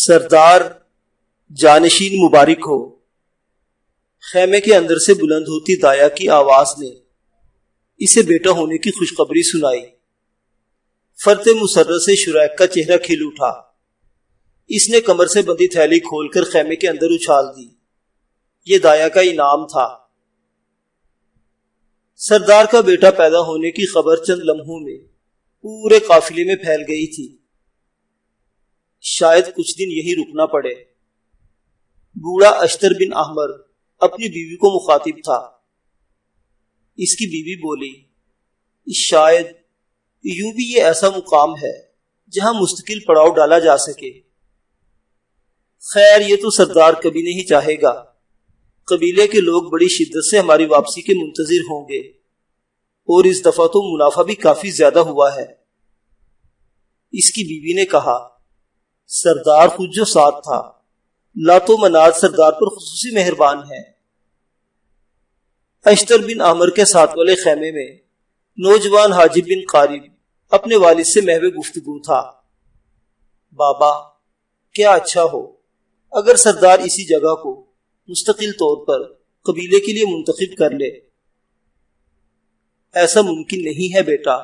سردار جانشین مبارک ہو۔ خیمے کے اندر سے بلند ہوتی دایا کی آواز نے اسے بیٹا ہونے کی خوشخبری سنائی۔ فرط مسرت سے شریک کا چہرہ کھل اٹھا۔ اس نے کمر سے بندی تھیلی کھول کر خیمے کے اندر اچھال دی۔ یہ دایا کا انعام تھا۔ سردار کا بیٹا پیدا ہونے کی خبر چند لمحوں میں پورے قافلے میں پھیل گئی تھی۔ شاید کچھ دن یہی رکنا پڑے۔ بوڑھا اشتر بن احمر اپنی بیوی کو مخاطب تھا۔ اس کی بیوی بولی، شاید یوں بھی یہ ایسا مقام ہے جہاں مستقل پڑاؤ ڈالا جا سکے۔ خیر یہ تو سردار کبھی نہیں چاہے گا۔ قبیلے کے لوگ بڑی شدت سے ہماری واپسی کے منتظر ہوں گے، اور اس دفعہ تو منافع بھی کافی زیادہ ہوا ہے۔ اس کی بیوی نے کہا، سردار خود جو ساتھ تھا، لات و منات سردار پر خصوصی مہربان ہے۔ اشتر بن عامر کے ساتھ والے خیمے میں نوجوان حاجب بن قارب اپنے والد سے محو گفتگو تھا۔ بابا، کیا اچھا ہو اگر سردار اسی جگہ کو مستقل طور پر قبیلے کے لیے منتخب کر لے۔ ایسا ممکن نہیں ہے بیٹا۔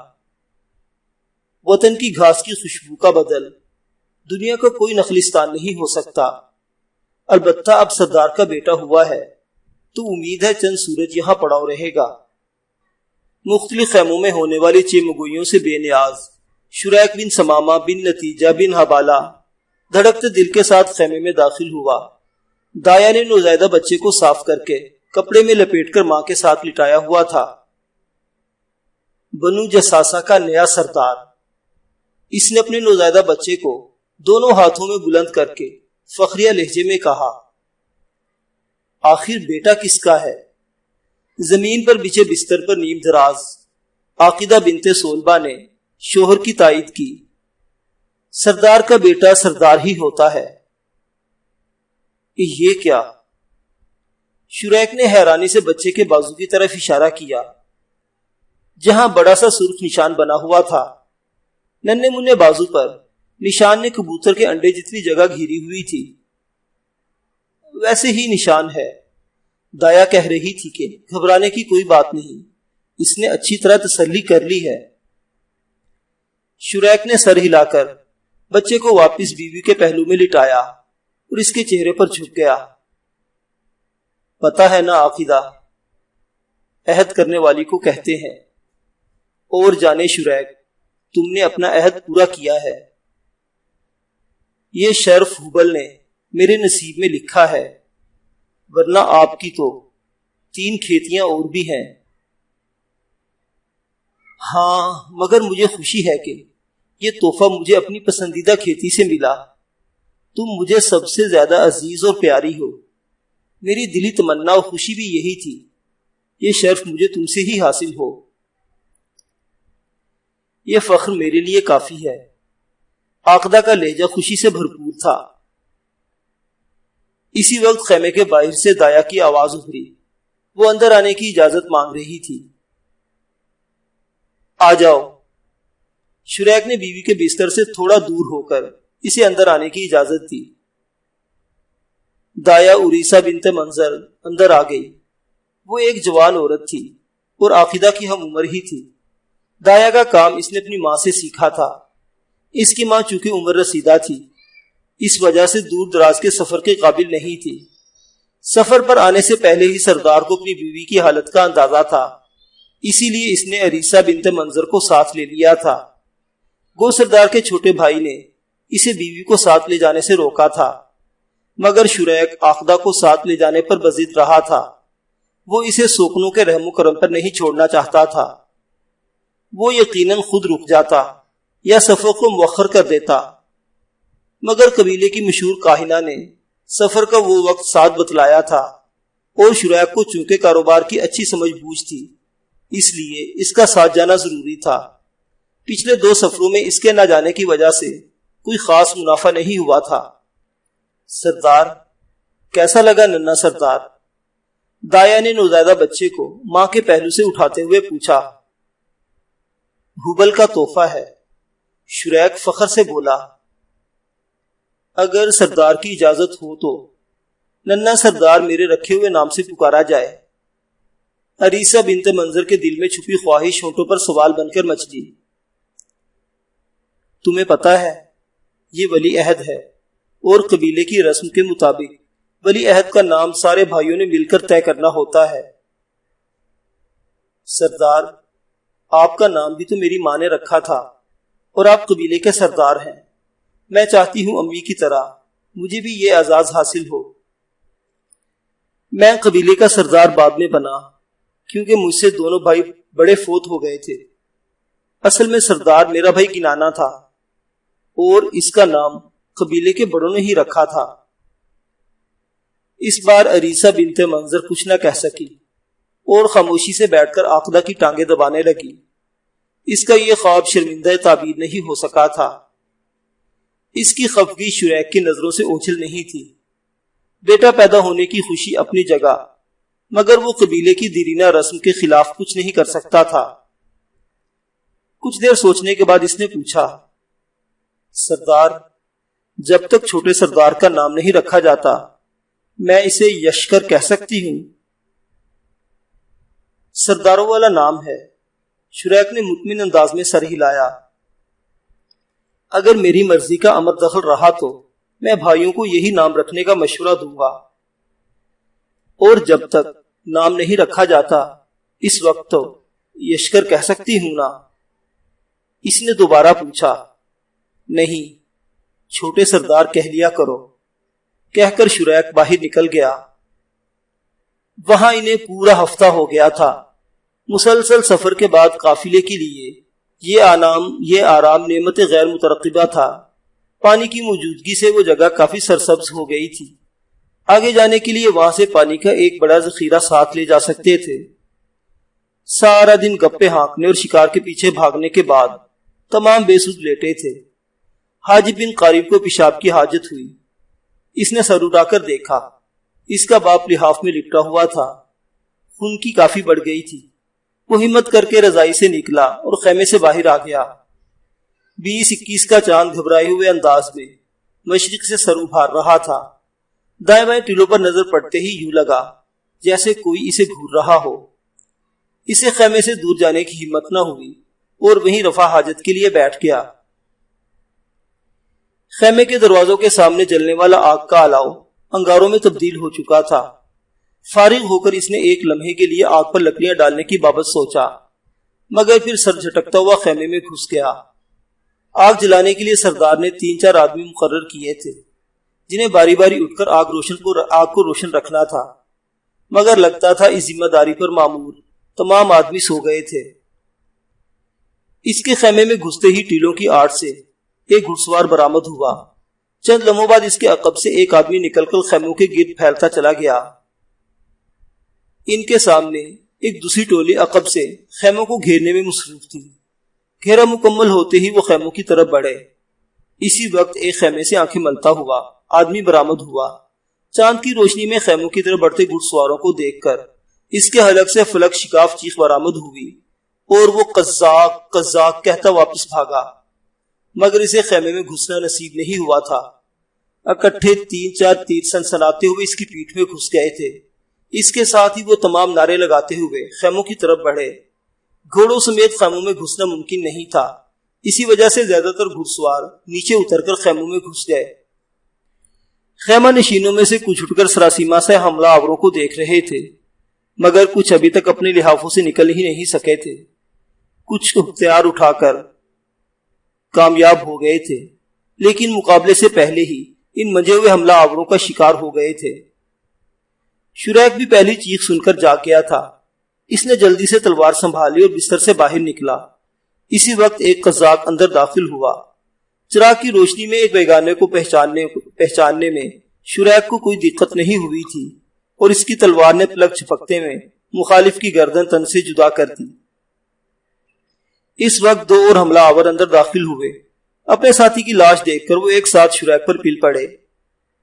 وطن کی گھاس کی خوشبو کا بدل دنیا کا کوئی نخلستان نہیں ہو سکتا۔ البتہ اب سردار کا بیٹا ہوا ہے تو امید ہے چند سورج یہاں پڑاؤ رہے گا۔ مختلف خیموں میں ہونے والی چیمگوئیوں سے بے نیاز شریک بن سمامہ بن نتیجہ بن حبالہ دھڑکتے دل کے ساتھ خیمے میں داخل ہوا۔ دایا نے نوزائیدہ بچے کو صاف کر کے کپڑے میں لپیٹ کر ماں کے ساتھ لٹایا ہوا تھا۔ بنو جساسہ کا نیا سردار۔ اس نے اپنے نوزائیدہ بچے کو دونوں ہاتھوں میں بلند کر کے فخریہ لہجے میں کہا، آخر بیٹا کس کا ہے؟ زمین پر بچھے بستر پر نیم دراز عاقدہ بنت سولبہ نے شوہر کی تائید کی، سردار کا بیٹا سردار ہی ہوتا ہے۔ یہ کیا؟ شریک نے حیرانی سے بچے کے بازو کی طرف اشارہ کیا جہاں بڑا سا سرخ نشان بنا ہوا تھا۔ ننھے منھے بازو پر نشان نے کبوتر کے انڈے جتنی جگہ گھیری ہوئی تھی۔ ویسے ہی نشان ہے۔ دایا کہہ رہی تھی کہ گھبرانے کی کوئی بات نہیں، اس نے اچھی طرح تسلی کر لی ہے۔ شریک نے سر ہلا کر بچے کو واپس بیوی کے پہلو میں لٹایا اور اس کے چہرے پر جھک گیا۔ پتہ ہے نا عاقدہ، عہد کرنے والی کو کہتے ہیں، اور جانے شریک تم نے اپنا عہد پورا کیا ہے۔ یہ شرف حبل نے میرے نصیب میں لکھا ہے، ورنہ آپ کی تو 3 کھیتیاں اور بھی ہیں۔ ہاں مگر مجھے خوشی ہے کہ یہ تحفہ مجھے اپنی پسندیدہ کھیتی سے ملا۔ تم مجھے سب سے زیادہ عزیز اور پیاری ہو۔ میری دلی تمنا اور خوشی بھی یہی تھی، یہ شرف مجھے تم سے ہی حاصل ہو۔ یہ فخر میرے لیے کافی ہے۔ عاقدہ کا لہجہ خوشی سے بھرپور تھا۔ اسی وقت خیمے کے باہر سے دایا کی آواز ابھری۔ وہ اندر آنے کی اجازت مانگ رہی تھی۔ آ جاؤ۔ شریک نے بیوی کے بستر سے تھوڑا دور ہو کر اسے اندر آنے کی اجازت دی۔ دایا اریسا بنت منظر اندر آ گئی۔ وہ ایک جوان عورت تھی اور عاقدہ کی ہم عمر ہی تھی۔ دایا کا کام اس نے اپنی ماں سے سیکھا تھا۔ اس کی ماں چونکہ عمر رسیدہ تھی، اس وجہ سے دور دراز کے سفر کے قابل نہیں تھی۔ سفر پر آنے سے پہلے ہی سردار کو اپنی بیوی کی حالت کا اندازہ تھا، اسی لیے اس نے اریسا بنت منظر کو ساتھ لے لیا تھا۔ گو سردار کے چھوٹے بھائی نے اسے بیوی کو ساتھ لے جانے سے روکا تھا، مگر شریک عاقدہ کو ساتھ لے جانے پر بضد رہا تھا۔ وہ اسے سوکنوں کے رحم و کرم پر نہیں چھوڑنا چاہتا تھا۔ وہ یقیناً خود رک جاتا یا سفر کو مؤخر کر دیتا، مگر قبیلے کی مشہور کاہنہ نے سفر کا وہ وقت ساتھ بتلایا تھا، اور شریک کو چونکہ کاروبار کی اچھی سمجھ بوجھ تھی، اس لیے اس کا ساتھ جانا ضروری تھا۔ پچھلے 2 سفروں میں اس کے نہ جانے کی وجہ سے کوئی خاص منافع نہیں ہوا تھا۔ سردار، کیسا لگا ننھا سردار؟ دایا نے نوزائیدہ بچے کو ماں کے پہلو سے اٹھاتے ہوئے پوچھا۔ حبل کا تحفہ ہے، شریک فخر سے بولا۔ اگر سردار کی اجازت ہو تو ننھا سردار میرے رکھے ہوئے نام سے پکارا جائے۔ عریسہ بنت منظر کے دل میں چھپی خواہش ہونٹوں پر سوال بن کر مچلی۔ تمہیں پتا ہے یہ ولی عہد ہے اور قبیلے کی رسم کے مطابق ولی عہد کا نام سارے بھائیوں نے مل کر طے کرنا ہوتا ہے۔ سردار، آپ کا نام بھی تو میری ماں نے رکھا تھا اور آپ قبیلے کے سردار ہیں۔ میں چاہتی ہوں امی کی طرح مجھے بھی یہ اعزاز حاصل ہو۔ میں قبیلے کا سردار بعد میں بنا کیونکہ مجھ سے دونوں بھائی بڑے فوت ہو گئے تھے۔ اصل میں سردار میرا بھائی کنانا تھا اور اس کا نام قبیلے کے بڑوں نے ہی رکھا تھا۔ اس بار عریسہ بنت منظر کچھ نہ کہہ سکی اور خاموشی سے بیٹھ کر عاقدہ کی ٹانگیں دبانے لگی۔ اس کا یہ خواب شرمندہ تعبیر نہیں ہو سکا تھا۔ اس کی خفگی شریک کی نظروں سے اوجھل نہیں تھی۔ بیٹا پیدا ہونے کی خوشی اپنی جگہ، مگر وہ قبیلے کی دیرینہ رسم کے خلاف کچھ نہیں کر سکتا تھا۔ کچھ دیر سوچنے کے بعد اس نے پوچھا، سردار، جب تک چھوٹے سردار کا نام نہیں رکھا جاتا میں اسے یشکر کہہ سکتی ہوں؟ سرداروں والا نام ہے، شریک نے مطمئن انداز میں سر ہلایا۔ اگر میری مرضی کا امر دخل رہا تو میں بھائیوں کو یہی نام رکھنے کا مشورہ دوں گا، اور جب تک نام نہیں رکھا جاتا اس وقت تو یشکر کہہ سکتی ہوں نا؟ اس نے دوبارہ پوچھا۔ نہیں، چھوٹے سردار کہہ لیا کرو، کہہ کر شریک باہر نکل گیا۔ وہاں انہیں پورا ہفتہ ہو گیا تھا۔ مسلسل سفر کے بعد قافلے کے لیے یہ آرام نعمت غیر مترقبہ تھا۔ پانی کی موجودگی سے وہ جگہ کافی سرسبز ہو گئی تھی۔ آگے جانے کے لیے وہاں سے پانی کا ایک بڑا ذخیرہ ساتھ لے جا سکتے تھے۔ سارا دن گپے ہانکنے اور شکار کے پیچھے بھاگنے کے بعد تمام بے سود لیٹے تھے۔ حاجب بن قاریب کو پیشاب کی حاجت ہوئی۔ اس نے سر اٹھا کر دیکھا، اس کا باپ لحاف میں لپٹا ہوا تھا۔ خون کی کافی بڑھ گئی تھی۔ وہ ہمت کر کے رضائی سے نکلا اور خیمے سے باہر آ گیا۔ 20-21 کا چاند گھبرائے ہوئے انداز میں مشرق سے سر ابھار رہا تھا۔ دائیں بائیں ٹیلوں پر نظر پڑتے ہی یوں لگا جیسے کوئی اسے گھور رہا ہو۔ اسے خیمے سے دور جانے کی ہمت نہ ہوئی اور وہیں رفع حاجت کے لیے بیٹھ گیا۔ خیمے کے دروازوں کے سامنے جلنے والا آگ کا الاؤ انگاروں میں تبدیل ہو چکا تھا۔ فارغ ہو کر اس نے ایک لمحے کے لیے آگ پر لکڑیاں ڈالنے کی بابت سوچا، مگر پھر سر جھٹکتا ہوا خیمے میں گھس گیا۔ آگ جلانے کے لیے سردار نے 3-4 آدمی مقرر کیے تھے جنہیں باری باری اٹھ کر آگ کو روشن رکھنا تھا، مگر لگتا تھا اس ذمہ داری پر مامور تمام آدمی سو گئے تھے۔ اس کے خیمے میں گھستے ہی ٹیلوں کی آڑ سے ایک گھڑ سوار برآمد ہوا۔ چند لمحوں بعد اس کے عقب سے ایک آدمی نکل کر خیموں کے گرد پھیلتا چلا گیا۔ ان کے سامنے ایک دوسری ٹولی عقب سے خیموں کو گھیرنے میں مصروف تھی۔ گھیرا مکمل ہوتے ہی وہ خیموں کی طرف بڑھے۔ اسی وقت ایک خیمے سے آنکھیں ملتا ہوا آدمی برآمد ہوا۔ چاند کی روشنی میں خیموں کی طرف بڑھتے گھڑ سواروں کو دیکھ کر اس کے حلق سے فلک شکاف چیخ برآمد ہوئی اور وہ قزاق قزاق کہتا واپس بھاگا، مگر اسے خیمے میں گھسنا نصیب نہیں ہوا تھا۔ اکٹھے 3-4 تیر سنسناتے ہوئے اس کی پیٹھ میں گھس گئے تھے۔ اس کے ساتھ ہی وہ تمام نعرے لگاتے ہوئے خیموں کی طرف بڑھے۔ گھوڑوں سمیت خیموں میں گھسنا ممکن نہیں تھا، اسی وجہ سے زیادہ تر گھڑ سوار نیچے اتر کر خیموں میں گھس گئے۔ خیمہ نشینوں میں سے کچھ اٹھ کر سراسیمہ سے حملہ آوروں کو دیکھ رہے تھے، مگر کچھ ابھی تک اپنے لحافوں سے نکل ہی نہیں سکے تھے۔ کچھ ہتھیار اٹھا کر کامیاب ہو گئے تھے، لیکن مقابلے سے پہلے ہی ان منجے ہوئے حملہ آوروں کا شکار ہو گئے تھے۔ شریک بھی پہلی چیخ سن کر جاگ گیا تھا۔ اس نے جلدی سے تلوار سنبھالی اور بستر سے باہر نکلا۔ اسی وقت ایک قزاق اندر داخل ہوا۔ چراغ کی روشنی میں ایک بیگانے کو پہچاننے میں شریک کو کوئی دقت نہیں ہوئی تھی، اور اس کی تلوار نے پلک جھپکتے میں مخالف کی گردن تن سے جدا کر دی۔ اس وقت 2 اور حملہ آور اندر داخل ہوئے۔ اپنے ساتھی کی لاش دیکھ کر وہ ایک ساتھ شریک پر پل پڑے۔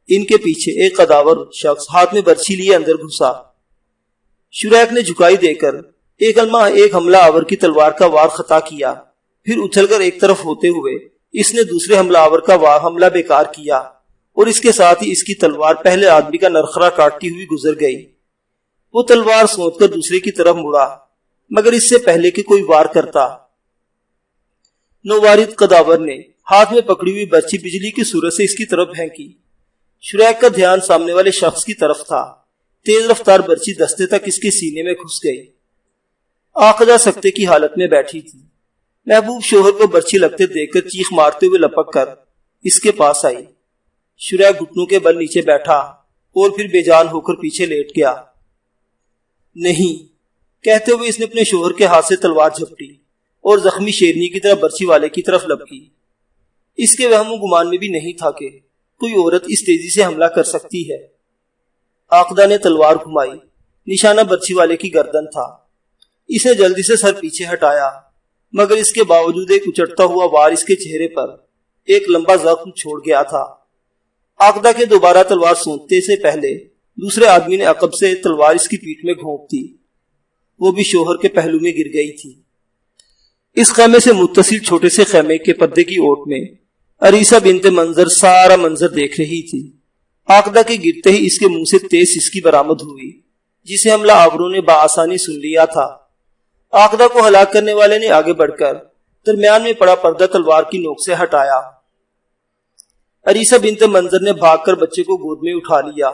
ان کے پیچھے ایک قداور شخص ہاتھ میں برچھی لیے اندر گھسا۔ شریک نے جھکائی دے کر ایک حملہ آور کی تلوار کا وار خطا کیا، پھر اچھل کر ایک طرف ہوتے ہوئے اس نے دوسرے حملہ آور کا وار حملہ بیکار کیا اور اس کے ساتھ ہی اس کی تلوار پہلے آدمی کا نرخرا کاٹتی ہوئی گزر گئی۔ وہ تلوار سونت کر دوسرے کی طرف مڑا، مگر اس سے پہلے کہ کوئی وار کرتا، نووارد قداور نے ہاتھ میں پکڑی ہوئی برچی بجلی کی صورت سے اس کی طرف پھینکی۔ شریک کا دھیان سامنے والے شخص کی طرف تھا۔ تیز رفتار برچی دستے تک اس کے سینے میں گھس گئی۔ آقدہ سکتے کی حالت میں بیٹھی تھی۔ محبوب شوہر کو برچی لگتے دیکھ کر چیخ مارتے ہوئے لپک کر اس کے پاس آئی۔ شریک گھٹنوں کے بل نیچے بیٹھا اور پھر بے جان ہو کر پیچھے لیٹ گیا۔ نہیں کہتے ہوئے اس نے اپنے شوہر کے ہاتھ سے تلوار جھپٹی اور زخمی شیرنی کی طرح برچی والے کی طرف لپکی۔ اس کے وہم و گمان میں بھی نہیں تھا کہ کوئی عورت اس تیزی سے حملہ کر سکتی ہے۔ آقدہ نے تلوار گھمائی، نشانہ برچی والے کی گردن تھا۔ اس نے جلدی سے سر پیچھے ہٹایا، مگر اس کے باوجود ایک اچٹتا ہوا وار اس کے چہرے پر ایک لمبا زخم چھوڑ گیا تھا۔ آقدہ کے دوبارہ تلوار سونتنے سے پہلے دوسرے آدمی نے عقب سے تلوار اس کی پیٹھ میں گھونپ دی۔ وہ بھی شوہر کے پہلو میں گر گئی تھی۔ اس خیمے سے متصل چھوٹے سے خیمے کے پردے کی اوٹ میں عریسہ بنت منظر سارا منظر دیکھ رہی تھی۔ آقدہ کے گرتے ہی اس کے منہ سے تیز سسکی برآمد ہوئی، جسے حملہ آوروں نے بآسانی سن لیا تھا۔ آقدہ کو ہلاک کرنے والے نے آگے بڑھ کر درمیان میں پڑا پردہ تلوار کی نوک سے ہٹایا۔ عریسہ بنت منظر نے بھاگ کر بچے کو گود میں اٹھا لیا۔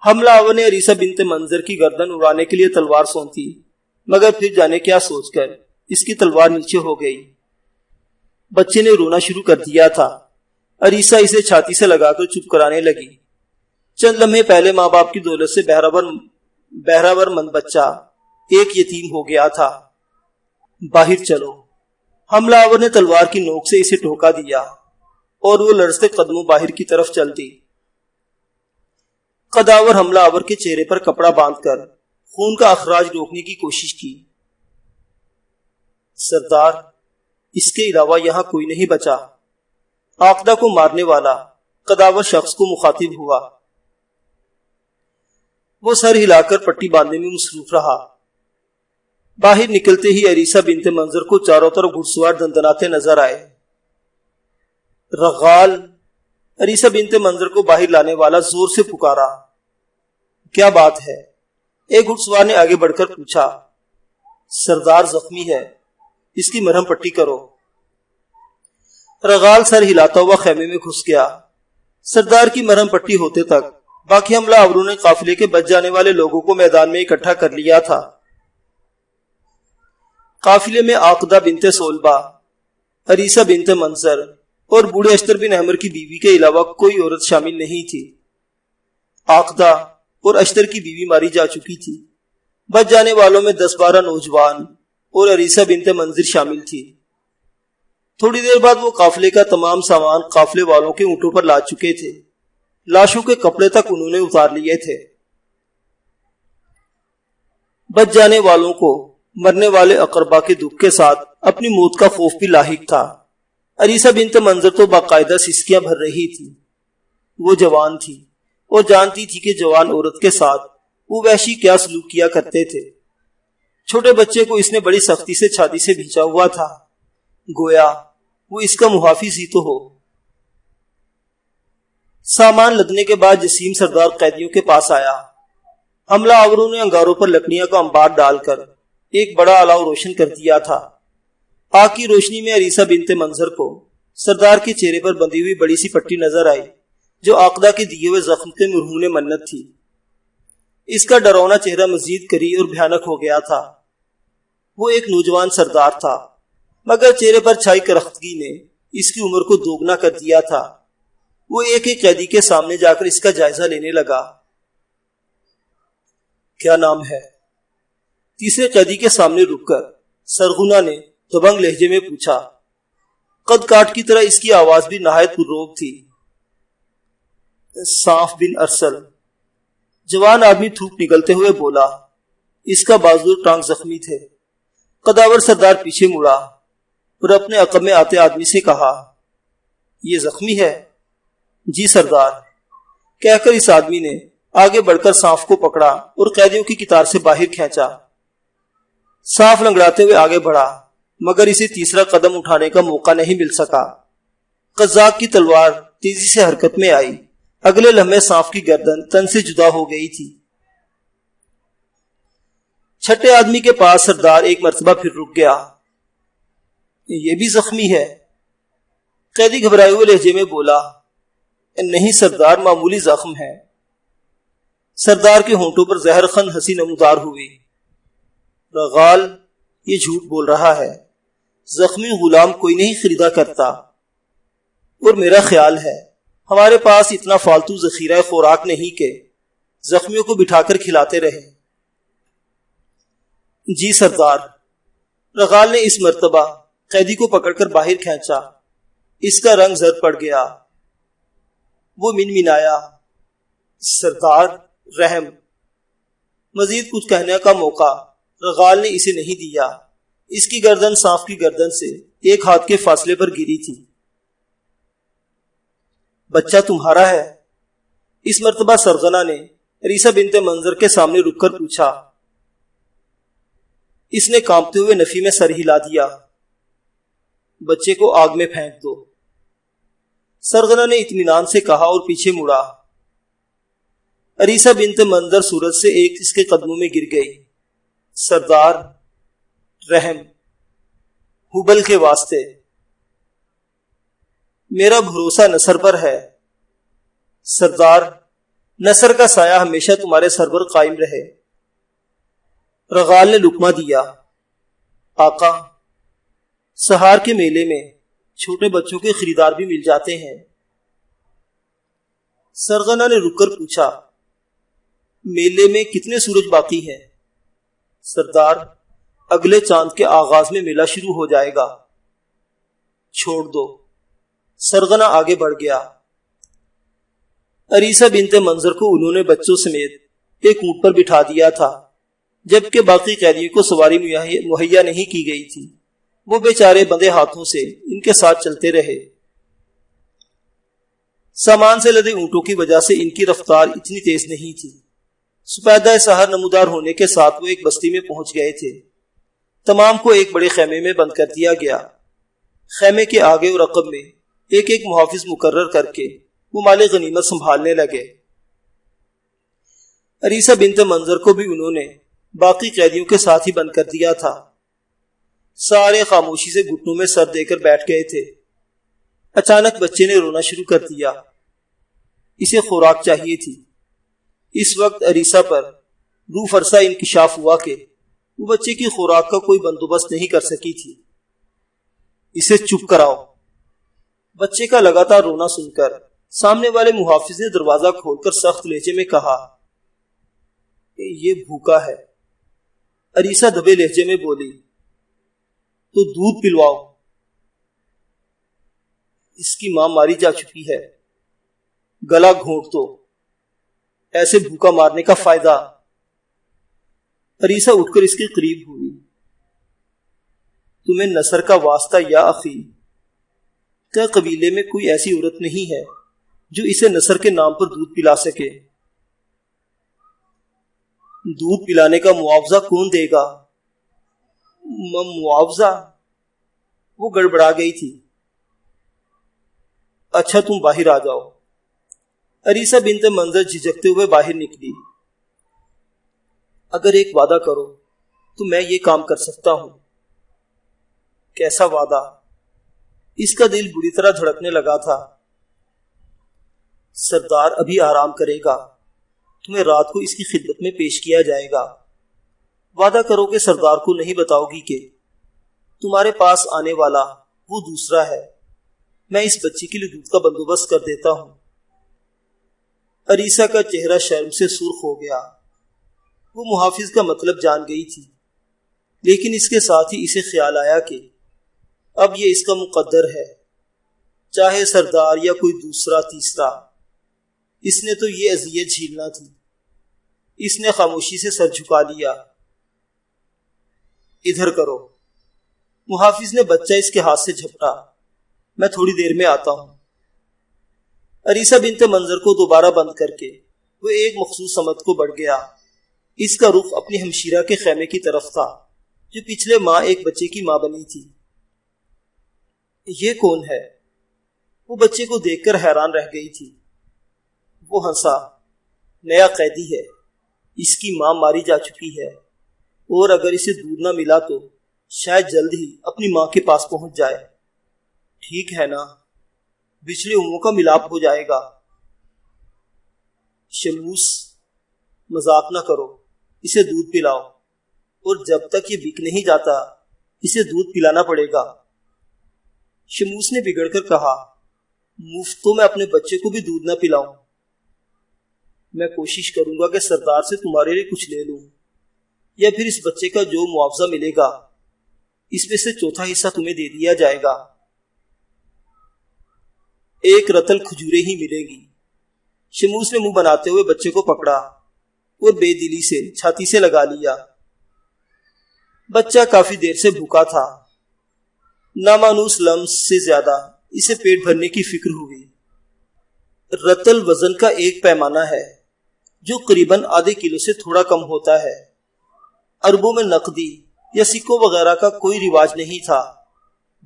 حملہ آور نے عریسہ بنت منظر کی گردن اڑانے کے لیے تلوار سونتی، مگر پھر جانے کیا سوچ کر اس کی تلوار نیچے ہو گئی۔ بچے نے رونا شروع کر دیا تھا۔ عریسہ اسے چھاتی سے لگا کر چپ کرانے لگی۔ چند لمحے پہلے ماں باپ کی دولت سے بہراور مند بچہ ایک یتیم ہو گیا تھا۔ باہر چلو۔ حملہ آور نے تلوار کی نوک سے اسے ٹھوکا دیا اور وہ لرزتے قدموں باہر کی طرف چل دی۔ قداور حملہ آور کے چہرے پر کپڑا باندھ کر خون کا اخراج روکنے کی کوشش کی۔ سردار، اس کے علاوہ یہاں کوئی نہیں بچا۔ آقدہ کو مارنے والا قداور شخص کو مخاطب ہوا۔ وہ سر ہلا کر پٹی باندھنے میں مصروف رہا۔ باہر نکلتے ہی عریسہ بنت منظر کو چاروں طرف گھڑ سوار دندناتے نظر آئے۔ رغال! عریسہ بنت منظر کو باہر لانے والا زور سے پکارا۔ کیا بات ہے؟ ایک گھڑ سوار نے آگے بڑھ کر پوچھا۔ سردار زخمی ہے، اس کی مرہم پٹی کرو۔ رغال سر ہلاتا ہوا خیمے میں گھس گیا۔ سردار کی مرہم پٹی ہوتے تک باقی حملہ آوروں نے قافلے کے بچ جانے والے لوگوں کو میدان میں اکٹھا کر لیا تھا۔ قافلے میں آقدہ بنت سولبہ، عریسہ بنت منظر اور بوڑھے اشتر بن احمر کی بیوی کے علاوہ کوئی عورت شامل نہیں تھی۔ آقدہ اور اشتر کی بیوی ماری جا چکی تھی۔ بچ جانے والوں میں 10-12 نوجوان اور عریسہ بنت منظر شامل تھی۔ تھوڑی دیر بعد وہ قافلے کا تمام سامان قافلے والوں کے اونٹوں پر لا چکے تھے۔ لاشوں کے کپڑے تک انہوں نے اتار لیے تھے۔ بچ جانے والوں کو مرنے والے اقربا کے دکھ کے ساتھ اپنی موت کا خوف بھی لاحق تھا۔ عریسہ بنت منظر تو باقاعدہ سسکیاں بھر رہی تھی۔ وہ جوان تھی اور جانتی تھی کہ جوان عورت کے ساتھ وہ وحشی کیا سلوک کیا کرتے تھے۔ چھوٹے بچے کو اس نے بڑی سختی سے چھاتی سے بھینچا ہوا تھا، گویا وہ اس کا محافظ ہی تو ہو۔ سامان لدنے کے بعد جسیم سردار قیدیوں کے پاس آیا۔ حملہ آوروں نے انگاروں پر لکڑیاں کا انبار ڈال کر ایک بڑا الاؤ روشن کر دیا تھا۔ آگ کی روشنی میں عریسہ بنت منظر کو سردار کے چہرے پر بندھی ہوئی بڑی سی پٹی نظر آئی، جو آقدہ کے دیے ہوئے زخم کے مرہون منت تھی۔ اس کا ڈرونا چہرہ مزید کری اور بھیانک ہو گیا تھا۔ وہ ایک نوجوان سردار تھا، مگر چہرے پر چھائی کرختگی نے اس کی عمر کو دوگنا کر دیا تھا۔ وہ ایک ایک قیدی کے سامنے جا کر اس کا جائزہ لینے لگا۔ کیا نام ہے؟ تیسرے قیدی کے سامنے رک کر سرغنہ نے دبنگ لہجے میں پوچھا۔ قد کاٹ کی طرح اس کی آواز بھی نہایت پرروب تھی۔ صاف بن ارسل، جوان آدمی تھوک نکلتے ہوئے بولا۔ اس کا بازو اور ٹانگ زخمی تھے۔ قداور سردار پیچھے مڑا اور اپنے عقب میں آتے آدمی سے کہا، یہ زخمی ہے؟ جی سردار، کہہ کر اس آدمی نے آگے بڑھ کر صاف کو پکڑا اور قیدیوں کی قطار سے باہر کھینچا۔ صاف لنگڑاتے ہوئے آگے بڑھا، مگر اسے تیسرا قدم اٹھانے کا موقع نہیں مل سکا۔ قزاق کی تلوار تیزی سے حرکت میں آئی اگلے لمحے صاف کی گردن تن سے جدا ہو گئی تھی۔ چھٹے آدمی کے پاس سردار ایک مرتبہ پھر رک گیا۔ یہ بھی زخمی ہے؟ قیدی گھبرائے ہوئے لہجے میں بولا۔ نہیں سردار، معمولی زخم ہے۔ سردار کے ہونٹوں پر زہر خند ہنسی نمودار ہوئی۔ رغال یہ جھوٹ بول رہا ہے، زخمی غلام کوئی نہیں خریدا کرتا، اور میرا خیال ہے ہمارے پاس اتنا فالتو ذخیرہ خوراک نہیں کہ زخمیوں کو بٹھا کر کھلاتے رہے۔ جی سردار۔ رغال نے اس مرتبہ قیدی کو پکڑ کر باہر کھینچا۔ اس کا رنگ زرد پڑ گیا۔ وہ منمنایا، سردار رحم۔ مزید کچھ کہنے کا موقع رغال نے اسے نہیں دیا۔ اس کی گردن صاف کی گردن سے ایک ہاتھ کے فاصلے پر گری تھی۔ بچہ تمہارا ہے؟ اس مرتبہ سرغنہ نے عریسہ بنت منظر کے سامنے رک کر پوچھا۔ اس نے کانپتے ہوئے نفی میں سر ہلا دیا۔ بچے کو آگ میں پھینک دو، سرغنہ نے اطمینان سے کہا اور پیچھے مڑا۔ عریسہ بنت منظر سورج سے ایک اس کے قدموں میں گر گئی۔ سردار رحم، حبل کے واسطے میرا بھروسہ نصر پر ہے۔ سردار، نصر کا سایہ ہمیشہ تمہارے سر پر قائم رہے۔ رغال نے لقمہ دیا۔ آقا، سہار کے میلے میں چھوٹے بچوں کے خریدار بھی مل جاتے ہیں۔ سرغنہ نے رک کر پوچھا، میلے میں کتنے سورج باقی ہیں؟ سردار، اگلے چاند کے آغاز میں میلہ شروع ہو جائے گا۔ چھوڑ دو۔ سرغنہ آگے بڑھ گیا۔ عریسہ بنت منظر کو انہوں نے بچوں سمیت ایک اونٹ پر بٹھا دیا تھا، جبکہ باقی قیدیوں کو سواری مہیا نہیں کی گئی تھی۔ وہ بیچارے بندے ہاتھوں سے ان کے ساتھ چلتے رہے۔ سامان سے لدے اونٹوں کی وجہ سے ان کی رفتار اتنی تیز نہیں تھی۔ سپیدہ سحر نمودار ہونے کے ساتھ وہ ایک بستی میں پہنچ گئے تھے۔ تمام کو ایک بڑے خیمے میں بند کر دیا گیا۔ خیمے کے آگے اور عقب میں ایک ایک محافظ مقرر کر کے وہ مال غنیمت سنبھالنے لگے۔ عریسہ بنت منظر کو بھی انہوں نے باقی قیدیوں کے ساتھ ہی بند کر دیا تھا۔ سارے خاموشی سے گھٹنوں میں سر دے کر بیٹھ گئے تھے۔ اچانک بچے نے رونا شروع کر دیا۔ اسے خوراک چاہیے تھی۔ اس وقت عریسہ پر روح فرسا انکشاف ہوا کہ وہ بچے کی خوراک کا کوئی بندوبست نہیں کر سکی تھی۔ اسے چپ کراؤ۔ بچے کا لگاتار رونا سن کر سامنے والے محافظ نے دروازہ کھول کر سخت لہجے میں کہا، یہ بھوکا ہے۔ عریسہ دبے لہجے میں بولی، تو دودھ پلواؤ۔ اس کی ماں ماری جا چکی ہے، گلا گھونٹ دو، ایسے بھوکا مارنے کا فائدہ۔ عریسہ اٹھ کر اس کے قریب ہوئی۔ تمہیں نصر کا واسطہ یا اخی، کیا قبیلے میں کوئی ایسی عورت نہیں ہے جو اسے نصر کے نام پر دودھ پلا سکے؟ دودھ پلانے کا معاوضہ کون دے گا؟ معاوضہ؟ وہ گڑبڑا گئی تھی۔ اچھا تم باہر آ جاؤ۔ عریسہ بنت منظر جھجکتے ہوئے باہر نکلی۔ اگر ایک وعدہ کرو تو میں یہ کام کر سکتا ہوں۔ کیسا وعدہ؟ اس کا دل بری طرح دھڑکنے لگا تھا۔ سردار ابھی آرام کرے گا، تمہیں رات کو اس کی خدمت میں پیش کیا جائے گا۔ وعدہ کرو کہ سردار کو نہیں بتاؤ گی کہ تمہارے پاس آنے والا وہ دوسرا ہے۔ میں اس بچے کے لیے دودھ کا بندوبست کر دیتا ہوں۔ عریسہ کا چہرہ شرم سے سرخ ہو گیا۔ وہ محافظ کا مطلب جان گئی تھی، لیکن اس کے ساتھ ہی اسے خیال آیا کہ اب یہ اس کا مقدر ہے، چاہے سردار یا کوئی دوسرا تیسرا۔ اس نے تو یہ اذیت جھیلنا تھی۔ اس نے خاموشی سے سر جھکا لیا۔ ادھر کرو۔ محافظ نے بچہ اس کے ہاتھ سے جھپٹا۔ میں تھوڑی دیر میں آتا ہوں۔ عریسہ بنت منظر کو دوبارہ بند کر کے وہ ایک مخصوص سمت کو بڑھ گیا۔ اس کا رخ اپنی ہمشیرہ کے خیمے کی طرف تھا، جو پچھلے ماہ ایک بچے کی ماں بنی تھی۔ یہ کون ہے؟ وہ بچے کو دیکھ کر حیران رہ گئی تھی۔ وہ ہنسا۔ نیا قیدی ہے، اس کی ماں ماری جا چکی ہے، اور اگر اسے دودھ نہ ملا تو شاید جلد ہی اپنی ماں کے پاس پہنچ جائے۔ ٹھیک ہے نا، بچھڑے اموں کا ملاپ ہو جائے گا۔ شموس، مذاق نہ کرو، اسے دودھ پلاؤ، اور جب تک یہ بک نہیں جاتا اسے دودھ پلانا پڑے گا۔ شموس نے بگڑ کر کہا، مفت تو میں اپنے بچے کو بھی دودھ نہ پلاؤں۔ میں کوشش کروں گا کہ سردار سے تمہارے لیے کچھ لے لوں، یا پھر اس بچے کا جو معاوضہ ملے گا اس میں سے چوتھا حصہ تمہیں دے دیا جائے گا۔ ایک رتل کھجورے ہی ملے گی۔ شموس نے منہ بناتے ہوئے بچے کو پکڑا اور بے دلی سے چھاتی سے لگا لیا۔ بچہ کافی دیر سے بھوکا تھا۔ نامانوس لمس سے زیادہ اسے پیٹ بھرنے کی فکر ہوئی۔ رتل وزن کا ایک پیمانہ ہے جو قریباً آدھے کلو سے تھوڑا کم ہوتا ہے۔ عربوں میں نقدی یا سکوں وغیرہ کا کوئی رواج نہیں تھا۔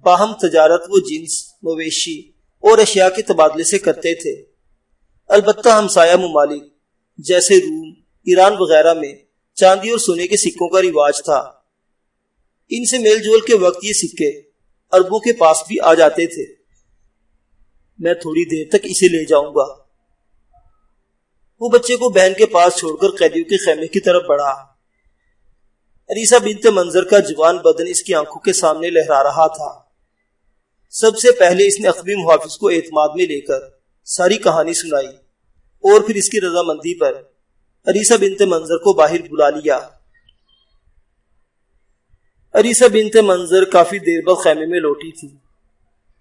باہم تجارت وہ جنس، مویشی اور اشیاء کے تبادلے سے کرتے تھے۔ البتہ ہمسایہ ممالک جیسے روم، ایران وغیرہ میں چاندی اور سونے کے سکوں کا رواج تھا۔ ان سے میل جول کے وقت یہ سکے عربوں کے پاس بھی آ جاتے تھے۔ میں تھوڑی دیر تک اسے لے جاؤں گا۔ وہ بچے کو بہن کے پاس چھوڑ کر قیدیوں کے خیمے کی طرف بڑھا۔ عریسہ بنت منظر کا جوان بدن اس کی آنکھوں کے سامنے لہرا رہا تھا۔ سب سے پہلے اس نے اخوی محافظ کو اعتماد میں لے کر ساری کہانی سنائی، اور پھر اس کی رضامندی پر عریسہ بنت منظر کو باہر بلا لیا۔ عریسہ بنت منظر کافی دیر بعد خیمے میں لوٹی تھی۔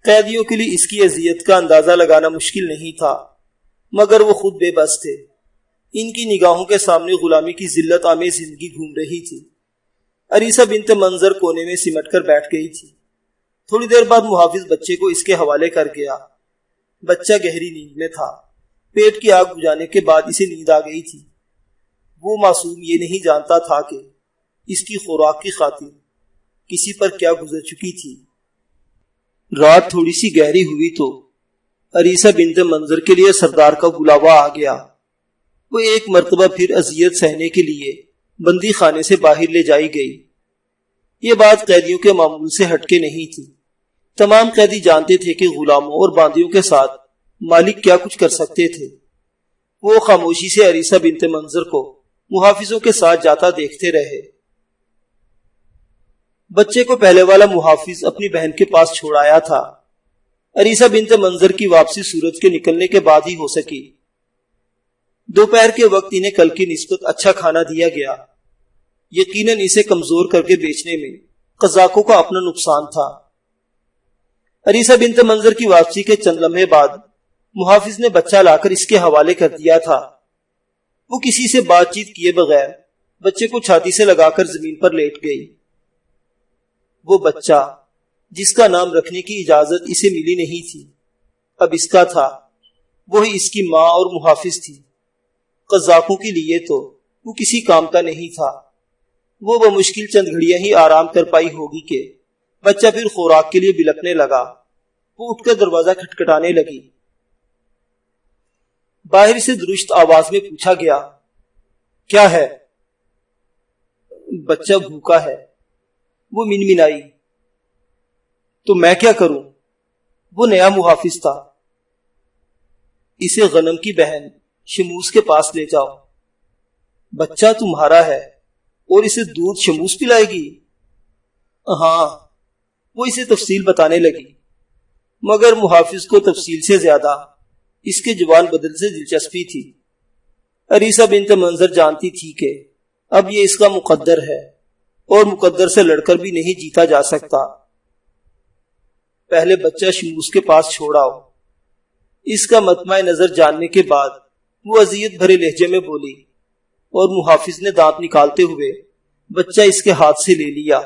قیدیوں کے لیے اس کی اذیت کا اندازہ لگانا مشکل نہیں تھا، مگر وہ خود بے بس تھے۔ ان کی نگاہوں کے سامنے غلامی کی ذلت آمیز زندگی گھوم رہی تھی۔ عریسہ بنت منظر کونے میں سمٹ کر بیٹھ گئی تھی۔ تھوڑی دیر بعد محافظ بچے کو اس کے حوالے کر گیا۔ بچہ گہری نیند میں تھا۔ پیٹ کی آگ بجھانے کے بعد اسے نیند آ گئی تھی۔ وہ معصوم یہ نہیں جانتا تھا کہ اس کی خوراک کی خاطر کسی پر کیا گزر چکی تھی۔ رات تھوڑی سی گہری ہوئی تو عریسہ بنت منظر کے لیے سردار کا بلاوا آ گیا۔ وہ ایک مرتبہ پھر اذیت سہنے کے لیے بندی خانے سے باہر لے جائی گئی۔ یہ بات قیدیوں کے معمول سے ہٹ کے نہیں تھی۔ تمام قیدی جانتے تھے کہ غلاموں اور باندیوں کے ساتھ مالک کیا کچھ کر سکتے تھے۔ وہ خاموشی سے عریسہ بنت منظر کو محافظوں کے ساتھ جاتا دیکھتے رہے۔ بچے کو پہلے والا محافظ اپنی بہن کے پاس چھوڑ آیا تھا۔ عریسہ بنت منظر کی واپسی سورج کے نکلنے کے بعد ہی ہو سکی۔ دوپہر کے وقت انہیں کل کی نسبت اچھا کھانا دیا گیا۔ یقیناً اسے کمزور کر کے بیچنے میں قزاقوں کا اپنا نقصان تھا۔ عریسہ بنت منظر کی واپسی کے چند لمحے بعد محافظ نے بچہ لا کر اس کے حوالے کر دیا تھا۔ وہ کسی سے بات چیت کیے بغیر بچے کو چھاتی سے لگا کر زمین پر لیٹ گئی۔ وہ بچہ جس کا نام رکھنے کی اجازت اسے ملی نہیں تھی، اب اس کا تھا۔ وہی اس کی ماں اور محافظ تھی۔ قزاقوں کے لیے تو وہ کسی کام کا نہیں تھا۔ وہ بمشکل چند گھڑیاں ہی آرام کر پائی ہوگی کہ بچہ پھر خوراک کے لیے بلکنے لگا۔ وہ اٹھ کر دروازہ کھٹکھٹانے لگی۔ باہر سے درشت آواز میں پوچھا گیا، کیا ہے؟ بچہ بھوکا ہے، وہ منمنائی۔ تو میں کیا کروں؟ وہ نیا محافظ تھا۔ اسے غنم کی بہن شموس کے پاس لے جاؤ۔ بچہ تمہارا ہے اور اسے دودھ شموس پلائے گی؟ ہاں، وہ اسے تفصیل بتانے لگی، مگر محافظ کو تفصیل سے زیادہ اس کے جوان بدل سے دلچسپی تھی۔ عریسہ بنت منظر جانتی تھی کہ اب یہ اس کا مقدر ہے اور مقدر سے لڑ کر بھی نہیں جیتا جا سکتا۔ پہلے بچہ شموس کے پاس چھوڑاؤ۔ اس کا مطمع نظر جاننے کے بعد وہ اذیت بھرے لہجے میں بولی، اور محافظ نے دانت نکالتے ہوئے بچہ اس کے ہاتھ سے لے لیا۔